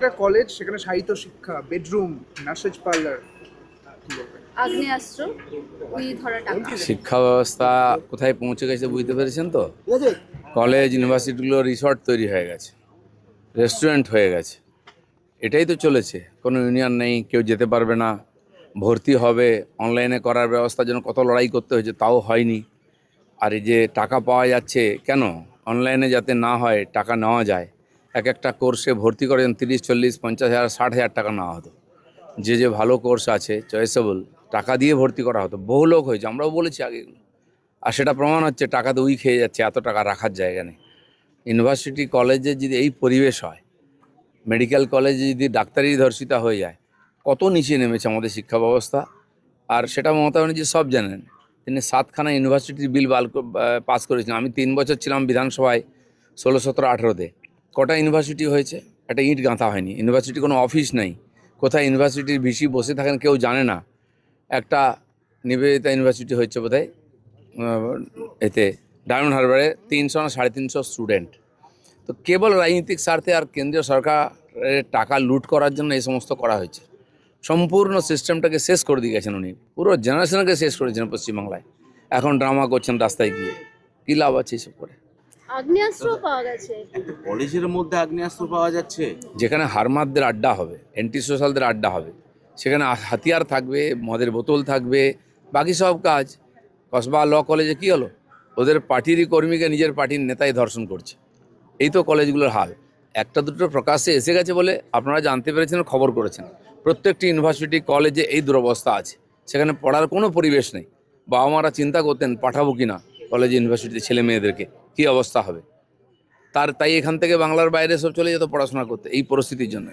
একটা কলেজ, সেখানে সাহিত্য শিক্ষা, বেডরুম, ম্যাসেজ পার্লার, কি বলবেন? আগ্নেয়াস্ত্র, ওই ধরা টাকা। শিক্ষা ব্যবস্থা কোথায় পৌঁছে গেছে বুঝতে পেরেছেন তো? কলেজ ইউনিভার্সিটিগুলো রিসর্ট তৈরি হয়ে গেছে, রেস্টুরেন্ট হয়ে গেছে। এটাই তো চলেছে। কোনো ইউনিয়ন নেই, কেউ যেতে পারবে না। ভর্তি হবে অনলাইনে করার ব্যবস্থার জন্য কত লড়াই করতে হয়েছে, তাও হয়নি। আর এই যে টাকা পাওয়া যাচ্ছে কেন? অনলাইনে যাতে না হয়, টাকা নেওয়া যায়। এক একটা কোর্সে ভর্তি করেন 30, 40, 50,000, 60,000 টাকা নেওয়া হতো। যে ভালো কোর্স আছে চয়েসেবল, টাকা দিয়ে ভর্তি করা হতো। বহু লোক হয়েছে, আমরাও বলেছি আগে এগুলো। আর সেটা প্রমাণ হচ্ছে টাকা তো উই খেয়ে যাচ্ছে, এত টাকা রাখার জায়গা নেই। ইউনিভার্সিটি কলেজে যদি এই পরিবেশ হয়, মেডিকেল কলেজে যদি ডাক্তারি ধর্ষিতা হয়ে যায়, কত নিচে নেমেছে আমাদের শিক্ষা ব্যবস্থা। আর সেটা মমতা ব্যানার্জি সব জানেন। তিনি 7খানা ইউনিভার্সিটির বিল পাস করেছিলেন। আমি 3 বছর ছিলাম বিধানসভায়, 16, 17, 18-তে। কটা ইউনিভার্সিটি হয়েছে? একটা ইঁট গাঁথা হয়নি। ইউনিভার্সিটি কোনো অফিস নেই। কোথায় ইউনিভার্সিটির ভিসি বসে থাকেন কেউ জানে না। একটা নিবেদিতা ইউনিভার্সিটি হচ্ছে বোধহয় এতে ডায়মন্ড হারবারে, 300 না 350 স্টুডেন্ট। তো কেবল রাজনৈতিক স্বার্থে আর কেন্দ্রীয় সরকারের টাকা লুট করার জন্য এই সমস্ত করা হয়েছে। সম্পূর্ণ সিস্টেমটাকে শেষ করে দিয়ে গেছেন উনি। পুরো জেনারেশনকে শেষ করেছেন পশ্চিমবাংলায়। এখন ড্রামা করছেন রাস্তায় গিয়ে। কী লাভ আছে এসব করে? আগ্নেয়াস্ত্র পাওয়া গেছে। একটা কলেজের মধ্যে আগ্নেয়াস্ত্র পাওয়া যাচ্ছে। যেখানে হারমাদদের আড্ডা হবে, অ্যান্টি সোশ্যালদের আড্ডা হবে, সেখানে হাতিয়ার থাকবে, মদের বোতল থাকবে, বাকি সব কাজ। কসবা ল কলেজে কী হলো? ওদের পার্টিরই কর্মীকে নিজের পার্টির নেতাই ধর্ষণ করছে। এই তো কলেজগুলোর হাল। একটা দুটো প্রকাশ্যে এসে গেছে বলে আপনারা জানতে পেরেছেন, খবর করেছেন। প্রত্যেকটি ইউনিভার্সিটি কলেজে এই দুরবস্থা আছে। সেখানে পড়ার কোনো পরিবেশ নেই। বাবা মারা চিন্তা করতেন পাঠাবো কি না কলেজ ইউনিভার্সিটিতে ছেলে মেয়েদেরকে, কী অবস্থা হবে। তাই এখান থেকে বাংলার বাইরে সব চলে যেত পড়াশোনা করতে, এই পরিস্থিতির জন্য।